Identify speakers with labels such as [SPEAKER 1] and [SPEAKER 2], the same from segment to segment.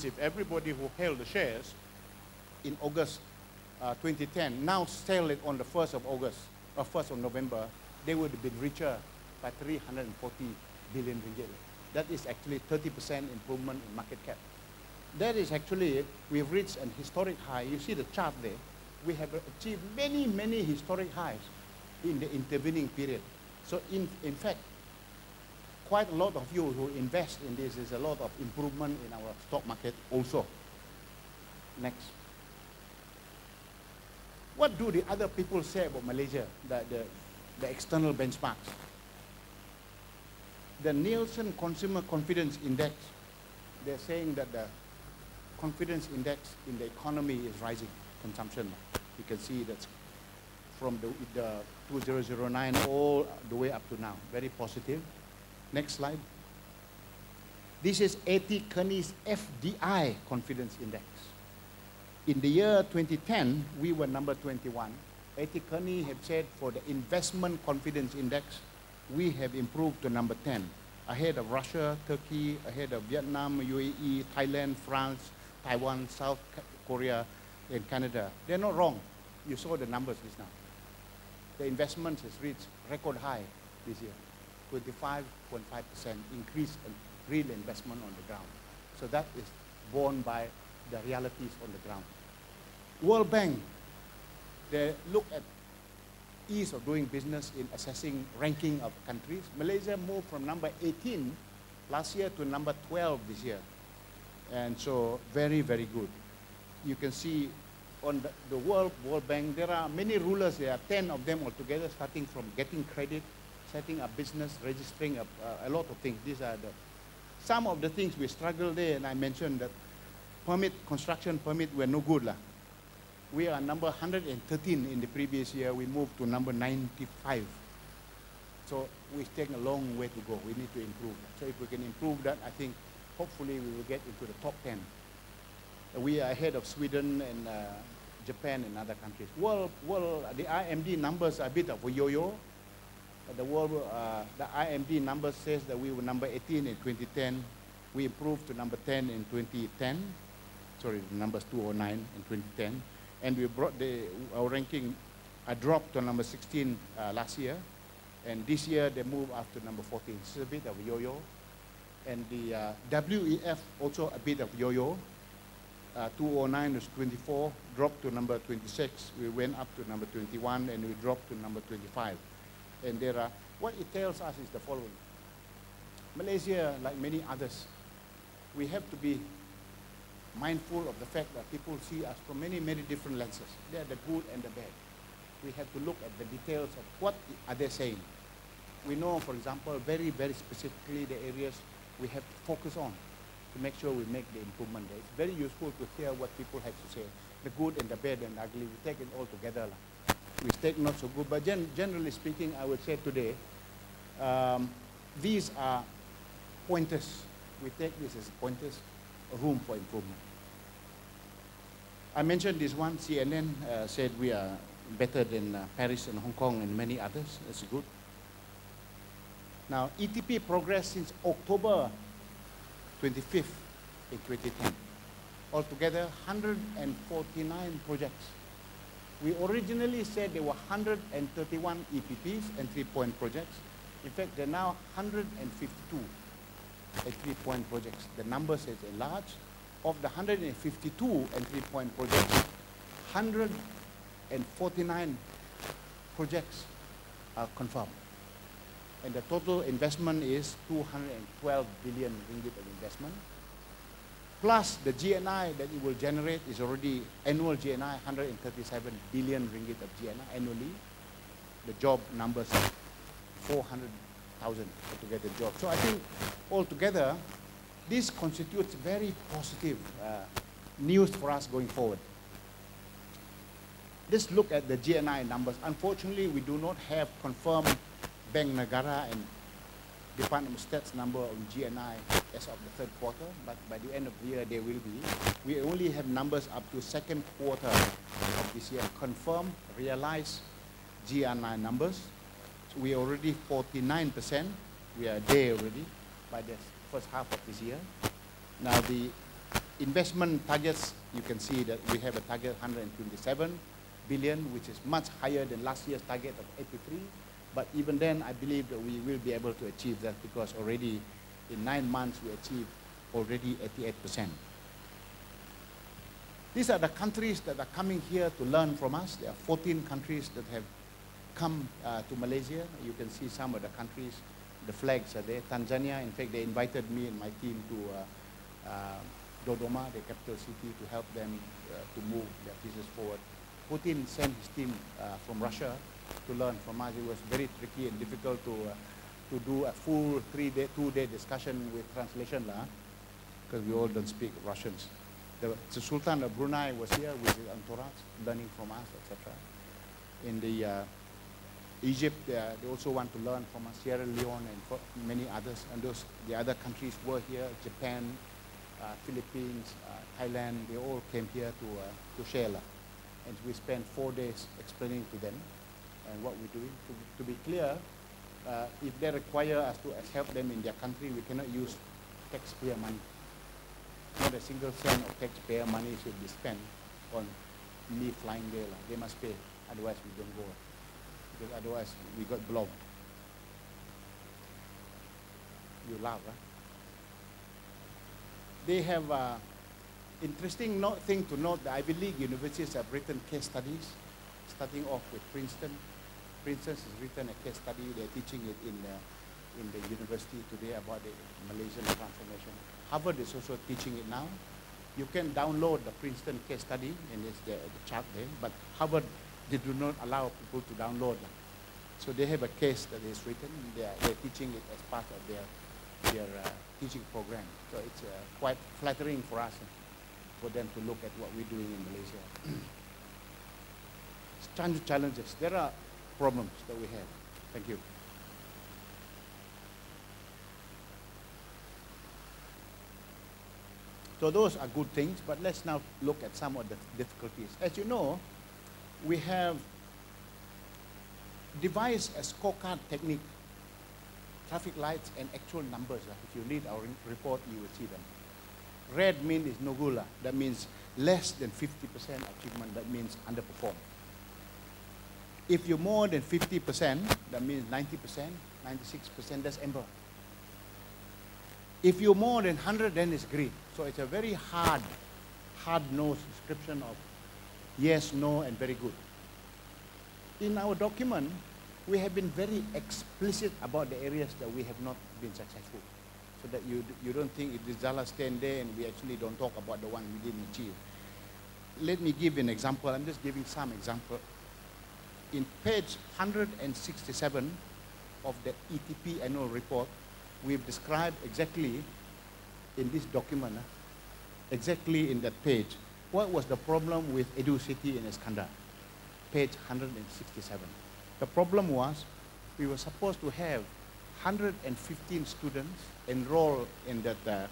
[SPEAKER 1] if everybody who held the shares in August 2010 now sell it on the 1st of August or 1st of November, they would have been richer by 340 billion ringgit. That is actually 30% improvement in market cap. That is actually, we've reached an historic high. You see the chart there. We have achieved many, many historic highs in the intervening period. So in fact, quite a lot of you who invest in this, is a lot of improvement in our stock market also. Next. What do the other people say about Malaysia, the external benchmarks? The Nielsen Consumer Confidence Index, they're saying that the confidence index in the economy is rising, consumption. You can see that's from the 2009 all the way up to now, very positive. Next slide. This is A.T. Kearney's FDI Confidence Index. In the year 2010, we were number 21. A.T. Kearney had said for the Investment Confidence Index, we have improved to number 10, ahead of Russia, Turkey, ahead of Vietnam, UAE, Thailand, France, Taiwan, South Korea, and Canada. They're not wrong. You saw the numbers just now. The investment has reached record high this year, 25.5% increase in real investment on the ground. So that is borne by the realities on the ground. World Bank, they look at ease of doing business in assessing ranking of countries. Malaysia moved from number 18 last year to number 12 this year. And so very, very good. You can see on the World Bank, there are many rulers. There are 10 of them altogether, starting from getting credit, setting up business, registering a lot of things. These are some of the things we struggle there, and I mentioned that construction permit were no good. We are number 113 in the previous year. We moved to number 95. So we've taken a long way to go. We need to improve that. So if we can improve that, I think hopefully we will get into the top 10. We are ahead of Sweden and Japan and other countries. The IMD numbers are a bit of a yo-yo. The IMD numbers says that we were number 18 in 2010. We improved to number 10 in 2010. Sorry, the number's 209 in 2010. And we brought our ranking dropped to number 16 last year. And this year they moved up to number 14. It's a bit of a yo-yo. And the WEF also a bit of yo-yo. 209 was 24, dropped to number 26. We went up to number 21 and we dropped to number 25. And what it tells us is the following. Malaysia, like many others, we have to be mindful of the fact that people see us from many, many different lenses. They're the good and the bad. We have to look at the details of what are they saying. We know, for example, very, very specifically the areas we have to focus on to make sure we make the improvement there. It's very useful to hear what people have to say. The good and the bad and ugly, we take it all together. We take not so good, but generally speaking, I would say today, these are pointers. We take this as pointers, room for improvement. I mentioned this one, CNN said we are better than Paris and Hong Kong and many others. That's good. Now, ETP progressed since October 25th in 2010. Altogether, 149 projects. We originally said there were 131 EPPs and 3-point projects. In fact, there are now 152 and 3-point projects. The numbers has enlarged. Of the 152 and 3-point projects, 149 projects are confirmed. And the total investment is 212 billion ringgit of investment. Plus the GNI that it will generate is already annual GNI, 137 billion ringgit of GNI annually. The job numbers are 400,000 to get the job. So I think altogether, this constitutes very positive news for us going forward. Let's look at the GNI numbers. Unfortunately, we do not have confirmed Bank Negara and Department of State's number on GNI as of the third quarter, but by the end of the year, they will be. We only have numbers up to second quarter of this year, confirmed, realized GNI numbers. So we are already 49%. We are there already by the first half of this year. Now, the investment targets, you can see that we have a target 127 billion, which is much higher than last year's target of 83. But even then, I believe that we will be able to achieve that because already in 9 months, we achieved already 88%. These are the countries that are coming here to learn from us. There are 14 countries that have come to Malaysia. You can see some of the countries, the flags are there. Tanzania, in fact, they invited me and my team to Dodoma, the capital city, to help them to move their business forward. Putin sent his team from Russia to learn from us. It was very tricky and difficult to do a full 2-day discussion with translation, because we all don't speak Russians. The Sultan of Brunei was here with his entourage, learning from us, etc. In the Egypt, they also want to learn from us, Sierra Leone and many others. And the other countries were here, Japan, Philippines, Thailand, they all came here to share. And we spent 4 days explaining to them and what we're doing. To be clear, if they require us to help them in their country, we cannot use taxpayer money. Not a single cent of taxpayer money should be spent on me flying there. They must pay, otherwise we don't go. Because otherwise we got blocked. You laugh, huh? They have interesting thing to note. The Ivy League universities have written case studies, starting off with Princeton. Princeton has written a case study. They're teaching it in the university today about the Malaysian transformation. Harvard is also teaching it now. You can download the Princeton case study, and it's the chart there, but Harvard, they do not allow people to download them. So they have a case that is written, they're teaching it as part of their teaching program. So it's quite flattering for us, for them to look at what we're doing in Malaysia. Challenges, there are problems that we have. Thank you. So those are good things, but let's now look at some of the difficulties. As you know, we have devised a scorecard technique, traffic lights and actual numbers. If you read our report, you will see them. Red means is no good. That means less than 50% achievement. That means underperform. If you're more than 50%, that means 90%, 96%, that's amber. If you're more than 100, then it's green. So it's a very hard-nosed description of yes, no, and very good. In our document, we have been very explicit about the areas that we have not been successful, so that you don't think it is Zala stand there and we actually don't talk about the one we didn't achieve. Let me give an example. I'm just giving some example. In page 167 of the ETP annual report, we've described exactly in this document, exactly in that page, what was the problem with EduCity in Iskandar, page 167. The problem was we were supposed to have 115 students enroll in that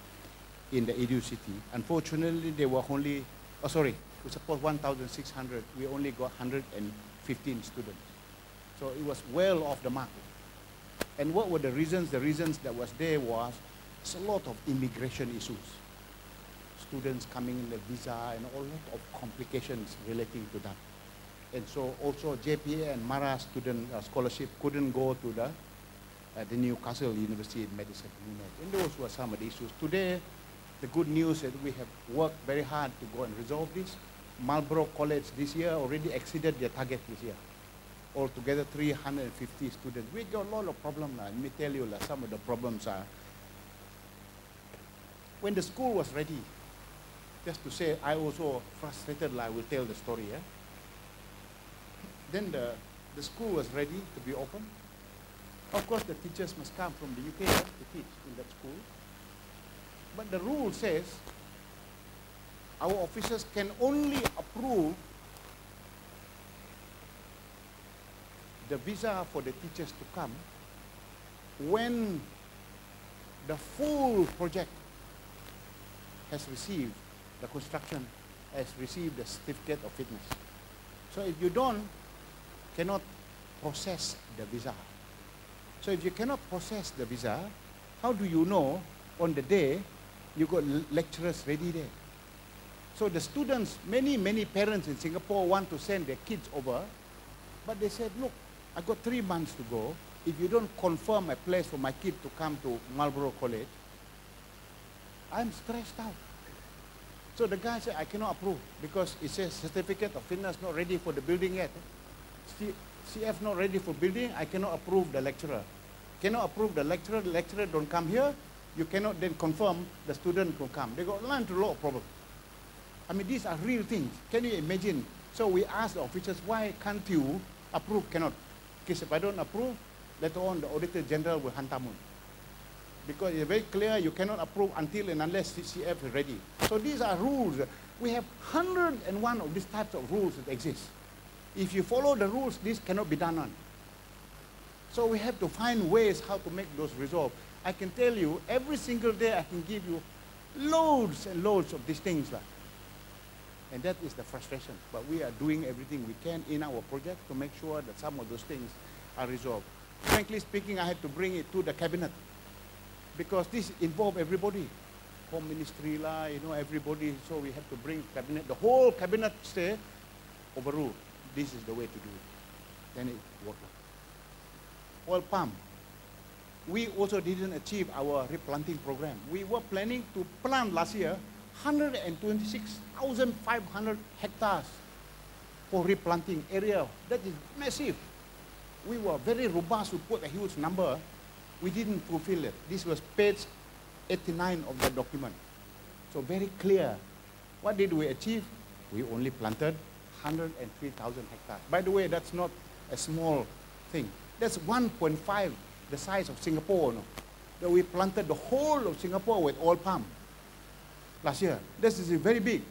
[SPEAKER 1] in the EduCity. Unfortunately, there were only, we supposed 1,600. We only got 115 students. So it was well off the mark. And what were the reasons? The reasons that was there was a lot of immigration issues. Students coming in the visa and a lot of complications relating to that. And so also JPA and Mara student scholarship couldn't go to the Newcastle University in medicine. And those were some of the issues. Today, the good news is we have worked very hard to go and resolve this. Marlborough College this year already exceeded their target this year. Altogether 350 students. We got a lot of problems now. Let me tell you, some of the problems are, when the school was ready, just to say, I also frustrated, I will tell the story. Then the school was ready to be open. Of course, the teachers must come from the UK to teach in that school. But the rule says our officers can only approve the visa for the teachers to come when the full project has received, the construction has received the certificate of fitness. So if you cannot process the visa. So if you cannot process the visa, how do you know on the day you got lecturers ready there? So the students, many parents in Singapore want to send their kids over, but they said, look, I've got 3 months to go. If you don't confirm a place for my kid to come to Marlborough College, I'm stressed out. So the guy said, I cannot approve because it says certificate of fitness not ready for the building yet. CF not ready for building, I cannot approve the lecturer. Cannot approve the lecturer don't come here, you cannot then confirm the student will come. They got learned to a lot of problems. I mean, these are real things. Can you imagine? So we asked the officers, why can't you approve? Cannot. Because if I don't approve, later on the Auditor General will hantam me. Because it's very clear you cannot approve until and unless CF is ready. So these are rules. We have 101 of these types of rules that exist. If you follow the rules, this cannot be done on. So we have to find ways how to make those resolve. I can tell you, every single day I can give you loads and loads of these things. And that is the frustration. But we are doing everything we can in our project to make sure that some of those things are resolved. Frankly speaking, I had to bring it to the cabinet because this involves everybody. Home Ministry, everybody. So we have to bring cabinet. The whole cabinet say, overrule. This is the way to do it. Then it worked. Oil palm. We also didn't achieve our replanting program. We were planning to plant last year 126,500 hectares for replanting area. That is massive. We were very robust. We put a huge number. We didn't fulfill it. This was page 89 of the document. So very clear. What did we achieve? We only planted 103,000 hectares. By the way, that's not a small thing. That's 1.5 the size of Singapore. No? That we planted the whole of Singapore with oil palm last year. This is very big.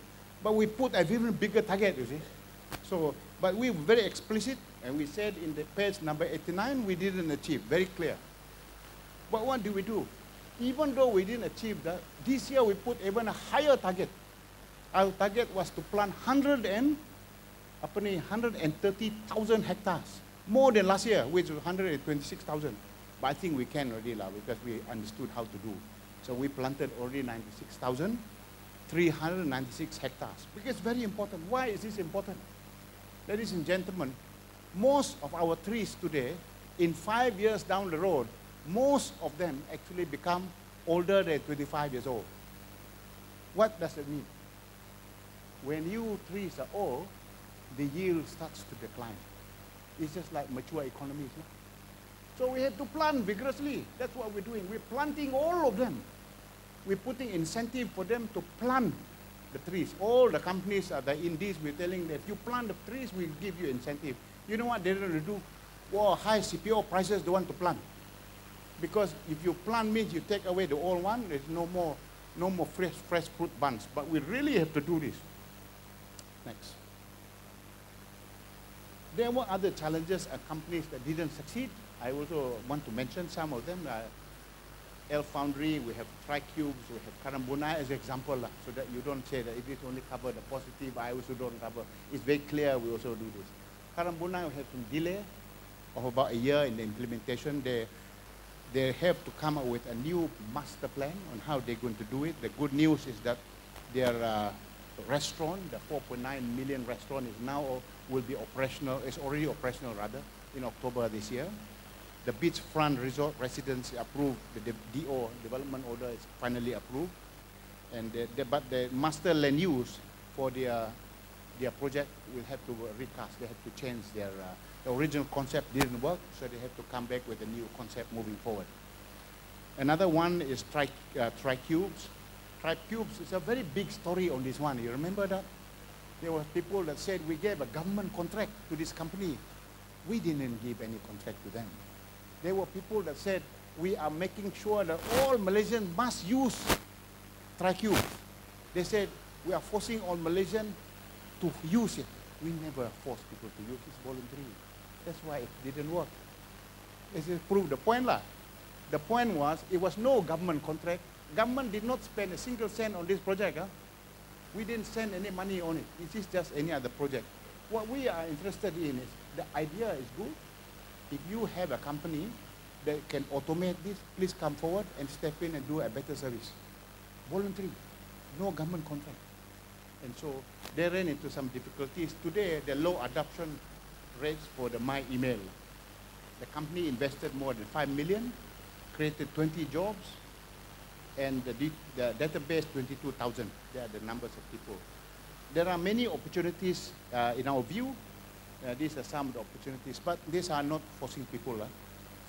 [SPEAKER 1] But we put a even bigger target, you see. So, but we were very explicit, and we said in the page number 89, we didn't achieve, very clear. But what do we do? Even though we didn't achieve that, this year we put even a higher target. Our target was to plant 130,000 hectares, more than last year, which was 126,000. But I think we can already, because we understood how to do. So we planted already 96,396 hectares. Because it's very important. Why is this important? Ladies and gentlemen, most of our trees today, in 5 years down the road, most of them actually become older than 25 years old. What does it mean? When new trees are old, the yield starts to decline. It's just like mature economies. No? So we have to plant vigorously. That's what we're doing. We're planting all of them. We're putting incentive for them to plant the trees. All the companies that are in this, we're telling them, if you plant the trees, we'll give you incentive. You know what they're going to do? Well, high CPO prices, they want to plant. Because if you plant means you take away the old one, there's no more fresh fruit bunch. But we really have to do this. Next. There were other challenges and companies that didn't succeed. I also want to mention some of them. L Foundry, we have Tri-Cubes, we have Karambunai as an example, so that you don't say that it is only cover the positive, I also don't cover. It's very clear we also do this. Karambunai, we have some delay of about a year in the implementation. They have to come up with a new master plan on how they're going to do it. The good news is that their restaurant, the 4.9 million restaurant is now will be operational, it's already operational rather, in October this year. The beachfront resort residency approved, the DO, development order is finally approved. And but the master land use for their project will have to recast, they have to change their, the original concept didn't work, so they have to come back with a new concept moving forward. Another one is Tri-Cubes. Tri-Cubes is a very big story on this one. You remember that? There were people that said we gave a government contract to this company. We didn't give any contract to them. There were people that said we are making sure that all Malaysians must use Tri-Cubes. They said we are forcing all Malaysians to use it. We never force people to use it. It's voluntary. That's why it didn't work. This is prove the point. The point was it was no government contract. Government did not spend a single cent on this project. We didn't send any money on it. It is just any other project. What we are interested in is the idea is good. If you have a company that can automate this, please come forward and step in and do a better service. Voluntary, no government contract. And so they ran into some difficulties. Today, the low adoption rates for the My Email. The company invested more than 5 million, created 20 jobs, and the database 22,000. They are the numbers of people. There are many opportunities in our view. These are some of the opportunities, but these are not forcing people.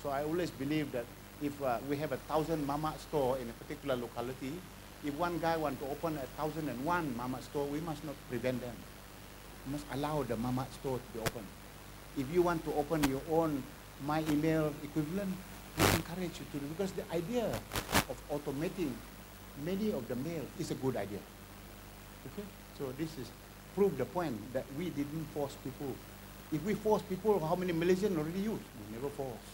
[SPEAKER 1] So I always believe that if we have 1,000 mama store in a particular locality, if one guy wants to open 1,001 mama store, we must not prevent them. We must allow the mama store to be open. If you want to open your own My Email equivalent, we encourage you to do, because the idea of automating many of the mail is a good idea. Okay? So this is prove the point that we didn't force people. If we force people, how many Malaysians already use? We never force.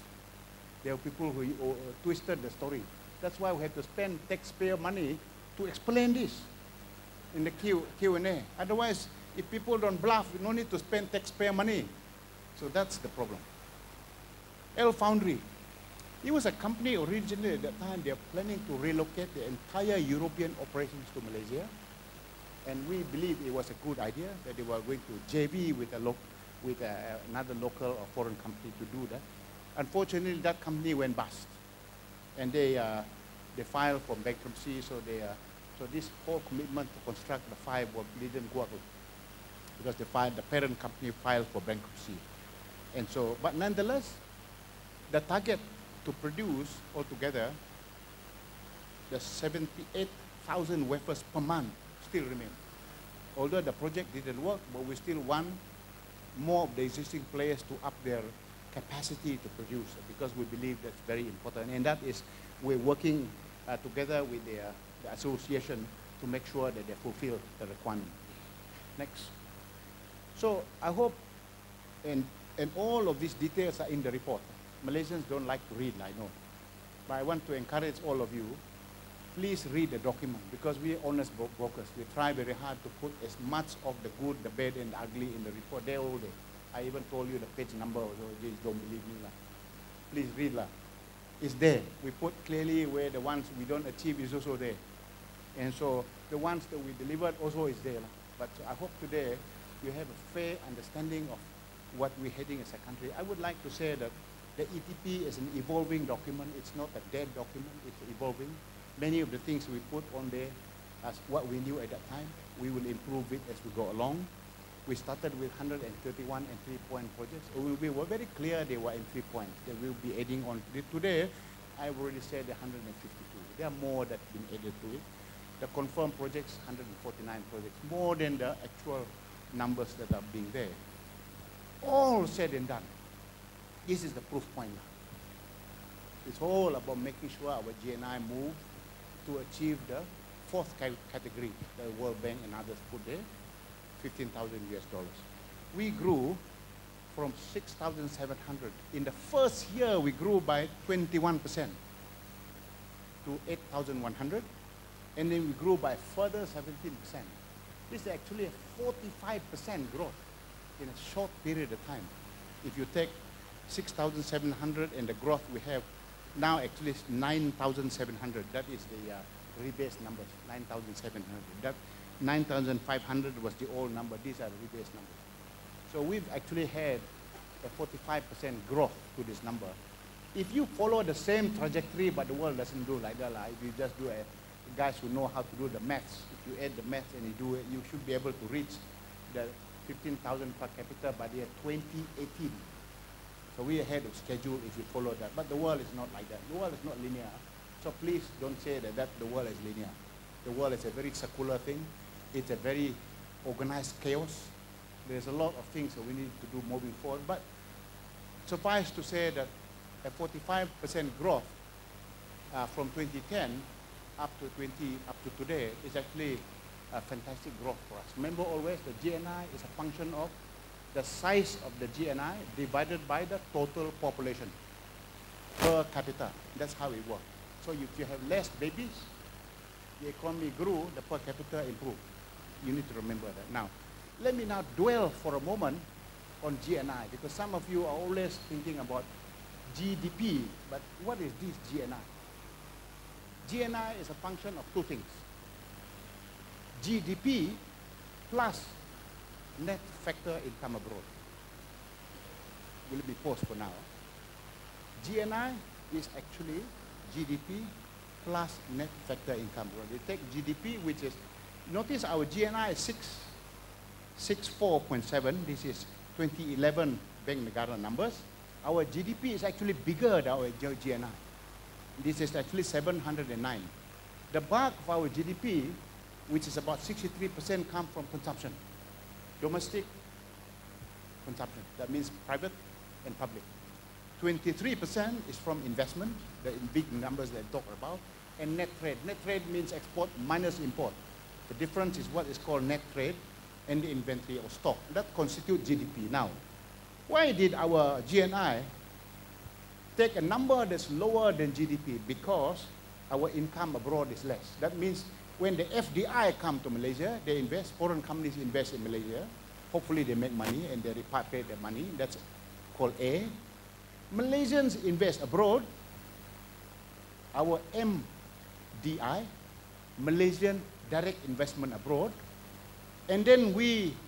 [SPEAKER 1] There are people who twisted the story. That's why we had to spend taxpayer money to explain this in the Q&A. Otherwise, if people don't bluff, we no need to spend taxpayer money. So that's the problem. L Foundry. It was a company originally at that time. They are planning to relocate the entire European operations to Malaysia. And we believe it was a good idea that they were going to JV with another local or foreign company to do that. Unfortunately, that company went bust, and they filed for bankruptcy. So this whole commitment to construct the five didn't work because the parent company filed for bankruptcy. And so, but nonetheless, the target to produce altogether the 78,000 wafers per month still remain. Although the project didn't work, but we still want more of the existing players to up their capacity to produce, because we believe that's very important. And that is, we're working together with the association to make sure that they fulfill the requirement. Next. So I hope, and all of these details are in the report. Malaysians don't like to read, I know. But I want to encourage all of you, please read the document, because we are honest brokers. We try very hard to put as much of the good, the bad, and the ugly in the report. There all day. I even told you the page number, so you don't believe me. Please read. It's there. We put clearly where the ones we don't achieve is also there. And so the ones that we delivered also is there. But I hope today you have a fair understanding of what we're heading as a country. I would like to say that the ETP is an evolving document. It's not a dead document. It's evolving. Many of the things we put on there as what we knew at that time, we will improve it as we go along. We started with 131 entry-point projects. We were very clear they were entry points. They will be adding on. Today, I've already said 152. There are more that have been added to it. The confirmed projects, 149 projects, more than the actual numbers that are being there. All said and done. This is the proof point now. It's all about making sure our GNI move to achieve the fourth category, the World Bank and others put there, $15,000 US. We grew from 6,700. In the first year, we grew by 21% to 8,100. And then we grew by further 17%. This is actually a 45% growth in a short period of time. If you take 6,700 and the growth we have now, actually it's 9,700. That is the rebased numbers, 9,700. That 9,500 was the old number. These are the rebased numbers. So we've actually had a 45% growth to this number. If you follow the same trajectory, but the world doesn't do like that, if you just do guys who know how to do the maths, if you add the maths and you do it, you should be able to reach the 15,000 per capita by the year 2018. So we're ahead of schedule if you follow that. But the world is not like that. The world is not linear. So please don't say that the world is linear. The world is a very circular thing. It's a very organized chaos. There's a lot of things that we need to do moving forward. But suffice to say that a 45% growth from 2010 up to today is actually a fantastic growth for us. Remember always the GNI is a function of the size of the GNI divided by the total population per capita. That's how it works. So if you have less babies, the economy grew, the per capita improved. You need to remember that. Now, let me now dwell for a moment on GNI, because some of you are always thinking about GDP, but what is this GNI? GNI is a function of two things. GDP plus net factor income abroad. Will be paused for now. GNI is actually GDP plus net factor income abroad. You take GDP, which is, notice our GNI is 64.7. This is 2011 Bank Negara numbers. Our GDP is actually bigger than our GNI. This is actually 709. The bulk of our GDP, which is about 63%, come from consumption. Domestic consumption. That means private and public. 23% is from investment, the big numbers that I talk about, and net trade. Net trade means export minus import. The difference is what is called net trade and the inventory or stock. That constitutes GDP. Now, why did our GNI take a number that's lower than GDP? Because our income abroad is less. That means when the FDI come to Malaysia, they invest, foreign companies invest in Malaysia. Hopefully they make money and they repatriate their money. That's called A. Malaysians invest abroad. Our MDI, Malaysian direct investment abroad. And then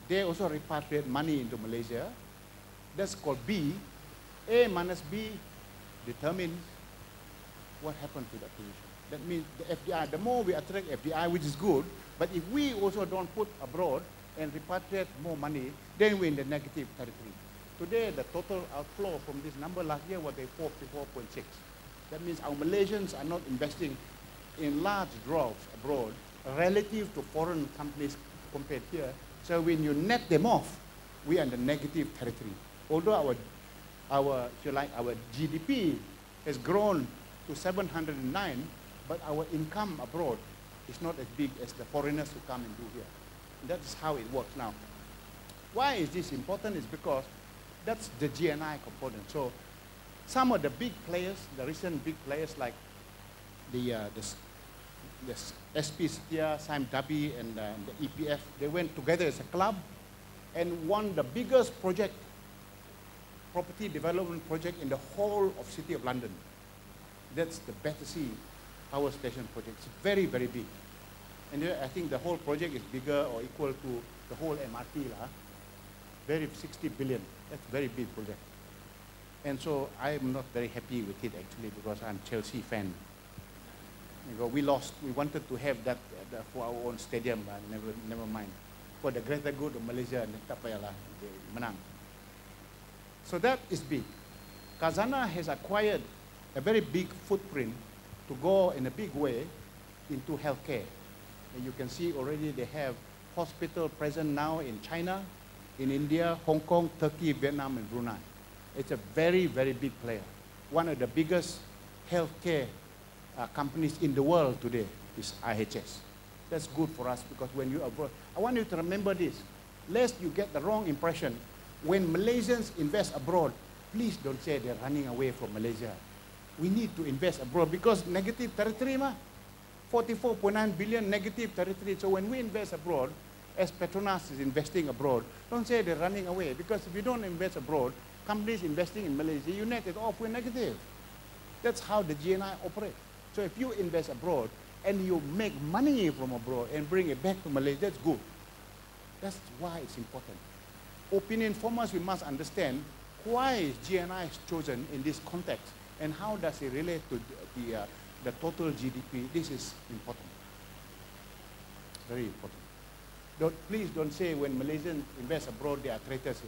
[SPEAKER 1] they also repatriate money into Malaysia. That's called B. A minus B determines what happened to that position. That means the FDI, the more we attract FDI, which is good, but if we also don't put abroad and repatriate more money, then we're in the negative territory. Today, the total outflow from this number last year was 44.6. That means our Malaysians are not investing in large draws abroad relative to foreign companies compared here. So when you net them off, we are in the negative territory. Although if you like, our GDP has grown to 709, but our income abroad is not as big as the foreigners who come and do here. And that's how it works now. Why is this important? Is because that's the GNI component. So some of the big players, the recent big players like the SP Setia, Sime Darby, and the EPF, they went together as a club and won the biggest project, property development project in the whole of City of London. That's the Battersea Power Station project. It's very, very big. And I think the whole project is bigger or equal to the whole MRT. 60 billion. That's a very big project. And so I'm not very happy with it actually because I'm a Chelsea fan. We lost. We wanted to have that for our own stadium, but never mind. For the greater good of Malaysia, tak payahlah menang. So that is big. Khazanah has acquired a very big footprint to go in a big way into healthcare. And you can see already they have hospital present now in China, in India, Hong Kong, Turkey, Vietnam, and Brunei. It's a very, very big player. One of the biggest healthcare companies in the world today is IHS. That's good for us because when you are abroad, I want you to remember this, lest you get the wrong impression. When Malaysians invest abroad, please don't say they're running away from Malaysia. We need to invest abroad because negative territory, 44.9 billion negative territory. So when we invest abroad, as Petronas is investing abroad, don't say they're running away because if you don't invest abroad, companies investing in Malaysia, you net it off, we're negative. That's how the GNI operates. So if you invest abroad and you make money from abroad and bring it back to Malaysia, that's good. That's why it's important. Opinion formers, we must understand why is GNI chosen in this context and how does it relate to the total GDP. This is important. Very important. Please don't say when Malaysians invest abroad, they are traitors.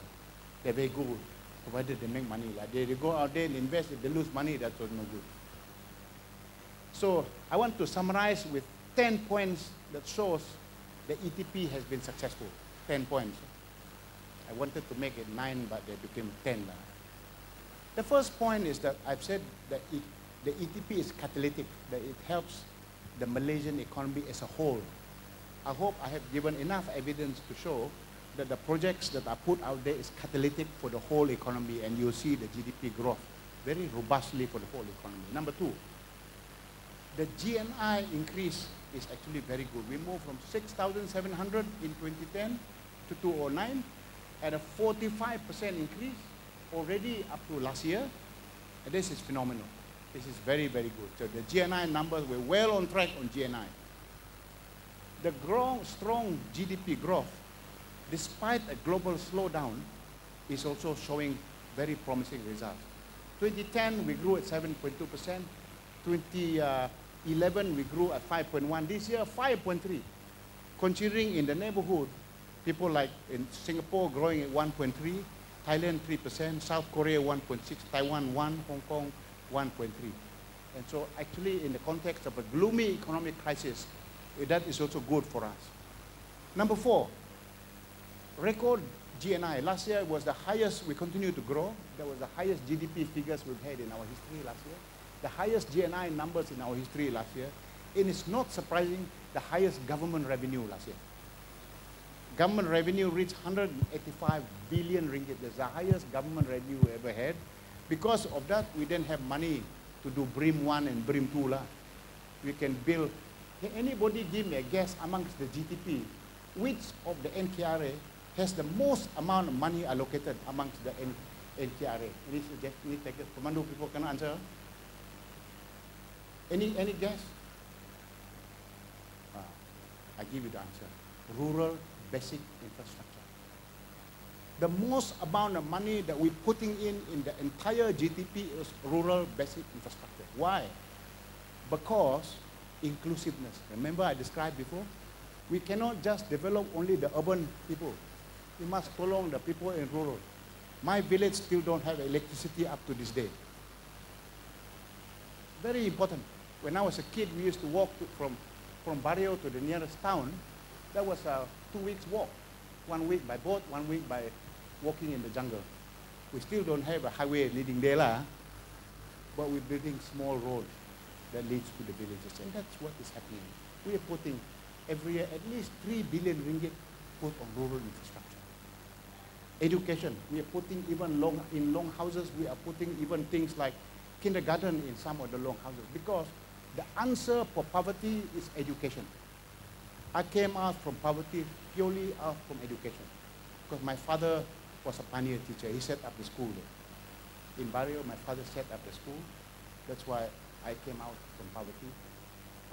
[SPEAKER 1] They're very good, provided they make money. They go out there and invest, if they lose money, that's no good. So I want to summarize with 10 points that shows the ETP has been successful. 10 points. I wanted to make it 9, but they became 10. The first point is that I've said that the ETP is catalytic, that it helps the Malaysian economy as a whole. I hope I have given enough evidence to show that the projects that are put out there is catalytic for the whole economy, and you'll see the GDP growth very robustly for the whole economy. Number 2, the GNI increase is actually very good. We moved from 6,700 in 2010 to 2009 at a 45% increase already up to last year. And this is phenomenal. This is very, very good. So the GNI numbers, we're well on track on GNI. The strong GDP growth despite a global slowdown, is also showing very promising results. 2010, we grew at 7.2%. 2011, we grew at 5.1%. This year, 5.3%. Considering in the neighborhood, people like in Singapore growing at 1.3%, Thailand 3%, South Korea 1.6%, Taiwan 1%, Hong Kong 1.3%. And so actually in the context of a gloomy economic crisis, that is also good for us. Number 4, record GNI. Last year was the highest, we continue to grow. That was the highest GDP figures we've had in our history last year. The highest GNI numbers in our history last year. And it's not surprising, the highest government revenue last year. Government revenue reached 185 billion ringgit. That's the highest government revenue we ever had. Because of that, we didn't have money to do BRIM 1 and BRIM 2 lah. We can build. Anybody give me a guess amongst the GTP, which of the NKRA has the most amount of money allocated amongst the NKRA? Any takers? Commando people can answer. Any guess? I give you the answer. Rural basic infrastructure. The most amount of money that we're putting in the entire GDP is rural basic infrastructure. Why? Because inclusiveness. Remember I described before? We cannot just develop only the urban people. We must tolong the people in rural. My village still don't have electricity up to this day. Very important. When I was a kid, we used to walk from barrio to the nearest town. That was a 2 weeks walk. 1 week by boat, 1 week by walking in the jungle. We still don't have a highway leading there lah, but we're building small roads that leads to the villages. And that's what is happening. We are putting every year at least 3 billion ringgit put on rural infrastructure. Education, we are putting even in long houses, we are putting even things like kindergarten in some of the long houses, because the answer for poverty is education. I came out from poverty purely out from education, because my father was a pioneer teacher. He set up the school there. In Barrio, my father set up the school. That's why I came out from poverty.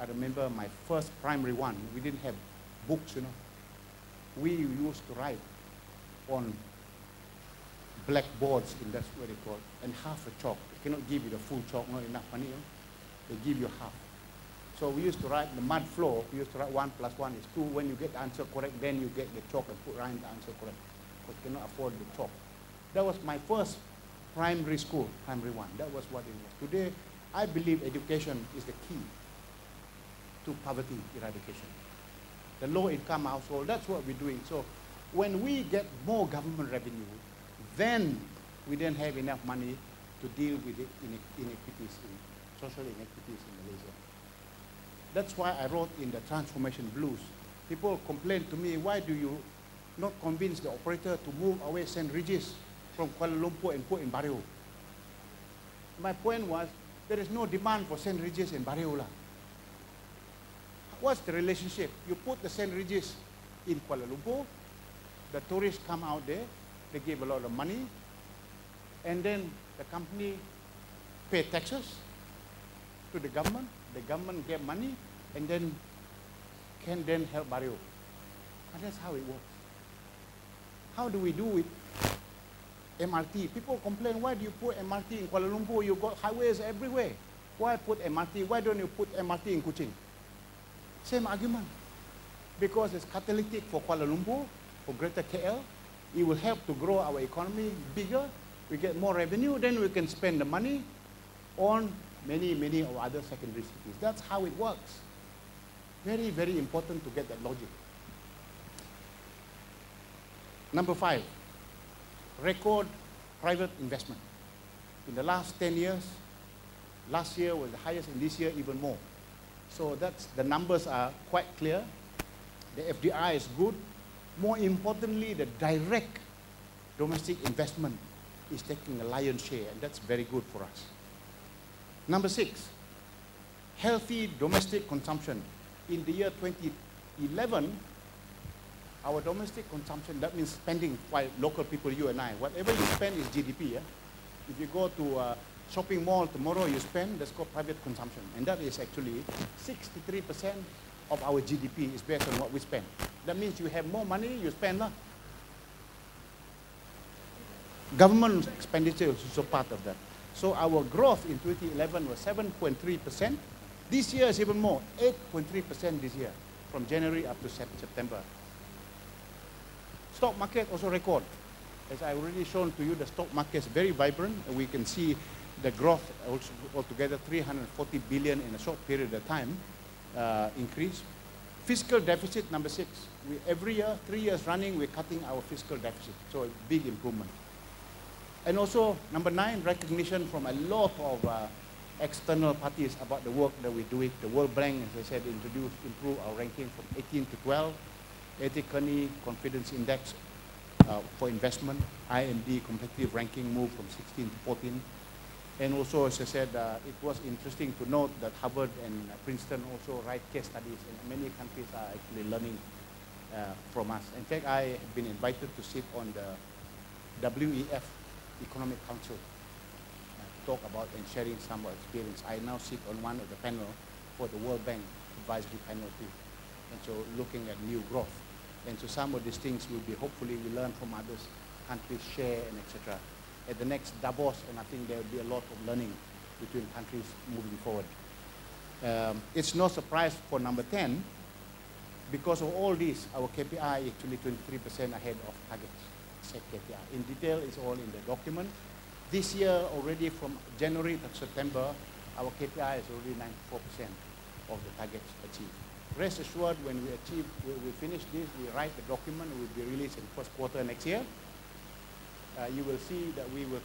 [SPEAKER 1] I remember my first primary one, we didn't have books, you know. We used to write on blackboards, and that's what they call it, and half a chalk. They cannot give you the full chalk, not enough money. You know? They give you half. So we used to write the mud floor. We used to write 1 + 1 = 2. When you get the answer correct, then you get the chalk and put right the answer correct. Because you cannot afford the chalk. That was my first primary school, primary one. That was what it was. Today, I believe education is the key to poverty eradication. The low-income household, that's what we're doing. So when we get more government revenue, then we don't have enough money to deal with the inequities, social inequities in Malaysia. That's why I wrote in the Transformation Blues. People complain to me, why do you not convince the operator to move away St. Regis from Kuala Lumpur and put in Barrio? My point was, there is no demand for St. Regis in Barrio lah. What's the relationship? You put the St. Regis in Kuala Lumpur, the tourists come out there, they give a lot of money, and then the company pay taxes to the government get money, and then can then help Barrio. And that's how it works. How do we do it? MRT. People complain, why do you put MRT in Kuala Lumpur? You got highways everywhere. Why put MRT? Why don't you put MRT in Kuching? Same argument. Because it's catalytic for Kuala Lumpur, for Greater KL. It will help to grow our economy bigger. We get more revenue, then we can spend the money on many of other secondary cities. That's how it works. Very, very important to get that logic. Number 5, record private investment. In the last 10 years, last year was the highest, and this year even more. So the numbers are quite clear. The FDI is good. More importantly, the direct domestic investment is taking a lion's share, and that's very good for us. Number 6, healthy domestic consumption. In the year 2011, our domestic consumption, that means spending by local people, you and I. Whatever you spend is GDP. Yeah? If you go to a shopping mall tomorrow, you spend, that's called private consumption. And that is actually 63% of our GDP is based on what we spend. That means you have more money, you spend lah. Government expenditure is also part of that. So our growth in 2011 was 7.3%. This year is even more, 8.3% this year, from January up to September. Stock market also record. As I already shown to you, the stock market is very vibrant. And we can see the growth also altogether 340 billion in a short period of time increase. Fiscal deficit, number 6. Every year, 3 years running, we're cutting our fiscal deficit. So a big improvement. And also, number 9, recognition from a lot of external parties about the work that we do. The World Bank, as I said, improved our ranking from 18 to 12. Ethically Confidence Index for investment, IMD competitive ranking moved from 16 to 14. And also, as I said, it was interesting to note that Harvard and Princeton also write case studies, and many countries are actually learning from us. In fact, I have been invited to sit on the WEF Economic Council to talk about and sharing some of experience. I now sit on one of the panel for the World Bank advisory panel too. And so looking at new growth. And so some of these things will be, hopefully we learn from others, countries share and etc. At the next Davos, and I think there will be a lot of learning between countries moving forward. It's no surprise for number 10, because of all this, our KPI is actually 23% ahead of targets, set KPI. In detail, it's all in the document. This year, already from January to September, our KPI is already 94% of the targets achieved. Rest assured, when we finish this, we write the document, it will be released in first quarter next year. You will see that we will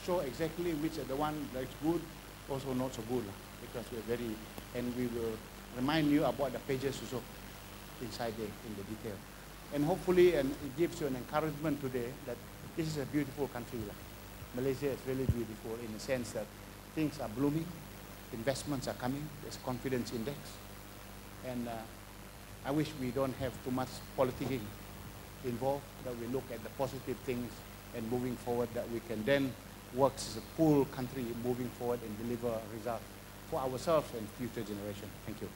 [SPEAKER 1] show exactly which are the one that's good, also not so good, because we're very, and we will remind you about the pages also inside there in the detail. And hopefully, and it gives you an encouragement today that this is a beautiful country. Malaysia is really beautiful in the sense that things are blooming, investments are coming, there's confidence index. And I wish we don't have too much politicking involved, that we look at the positive things and moving forward, that we can then work as a full country moving forward and deliver results for ourselves and future generations. Thank you.